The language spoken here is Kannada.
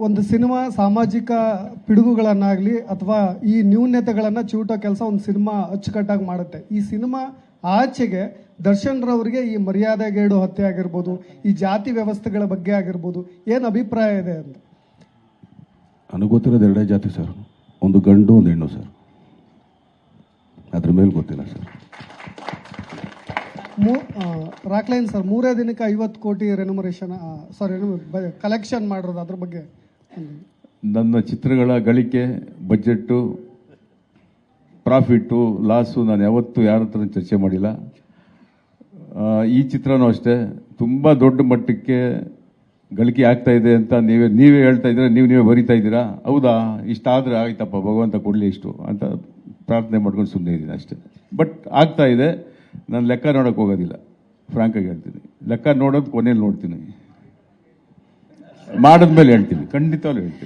ಒಂದು ಸಿನಿಮಾ ಸಾಮಾಜಿಕ ಪಿಡುಗುಗಳನ್ನಾಗಲಿ ಅಥವಾ ಈ ನ್ಯೂನ್ಯತೆಗಳನ್ನು ಚಿವುಟೋ ಕೆಲಸ ಒಂದು ಸಿನಿಮಾ ಅಚ್ಚುಕಟ್ಟಾಗಿ ಮಾಡುತ್ತೆ. ಈ ಸಿನಿಮಾ ಆಚೆಗೆ ದರ್ಶನ್ ರವರಿಗೆ ಈ ಮರ್ಯಾದೆಗೇಡು ಹತ್ಯೆ ಆಗಿರ್ಬೋದು, ಈ ಜಾತಿ ವ್ಯವಸ್ಥೆಗಳ ಬಗ್ಗೆ ಆಗಿರ್ಬೋದು, ಏನು ಅಭಿಪ್ರಾಯ ಇದೆ ಅಂತ? ನನಗೆ ಗೊತ್ತಿರೋದು ಎರಡೇ ಜಾತಿ ಸರ್, ಒಂದು ಗಂಡು ಒಂದು ಹೆಣ್ಣು ಸರ್, ಅದ್ರ ಮೇಲೆ ಗೊತ್ತಿಲ್ಲ ಸರ್. ರಾಕ್ಲೈನ್ ಸರ್, 3 ದಿನಕ್ಕೆ 50 ಕೋಟಿ ರೆನ್ಯುಮರೇಷನ್ ಕಲೆಕ್ಷನ್ ಮಾಡಿರೋದು, ಅದ್ರ ಬಗ್ಗೆ ನನ್ನ ಚಿತ್ರಗಳ ಗಳಿಕೆ, ಬಜೆಟ್ಟು, ಪ್ರಾಫಿಟ್ಟು, ಲಾಸು ನಾನು ಯಾವತ್ತೂ ಯಾರ ಹತ್ರ ಚರ್ಚೆ ಮಾಡಿಲ್ಲ. ಈ ಚಿತ್ರನೂ ಅಷ್ಟೇ ತುಂಬ ದೊಡ್ಡ ಮಟ್ಟಕ್ಕೆ ಗಳಿಕೆ ಆಗ್ತಾ ಇದೆ ಅಂತ ನೀವೇ ಹೇಳ್ತಾ ಇದ್ದೀರಾ, ನೀವೇ ಬರಿತಾ ಇದ್ದೀರಾ. ಹೌದಾ, ಇಷ್ಟಾದರೆ ಆಯ್ತಪ್ಪ, ಭಗವಂತ ಕೊಡಲಿ ಇಷ್ಟು ಅಂತ ಪ್ರಾರ್ಥನೆ ಮಾಡ್ಕೊಂಡು ಸುಮ್ಮನೆ ಇದ್ದೀನಿ ಅಷ್ಟೇ. ಬಟ್ ಆಗ್ತಾ ಇದೆ. ನಾನು ಲೆಕ್ಕ ನೋಡೋಕೆ ಹೋಗೋದಿಲ್ಲ, ಫ್ರಾಂಕಾಗಿ ಹೇಳ್ತೀನಿ. ಲೆಕ್ಕ ನೋಡೋದು ಕೊನೆಯಲ್ಲಿ ನೋಡ್ತೀನಿ, ಮಾಡಿದ್ಮೇಲೆ ಹೇಳ್ತೀನಿ, ಖಂಡಿತವಾಗ್ಲೂ ಹೇಳ್ತೀನಿ.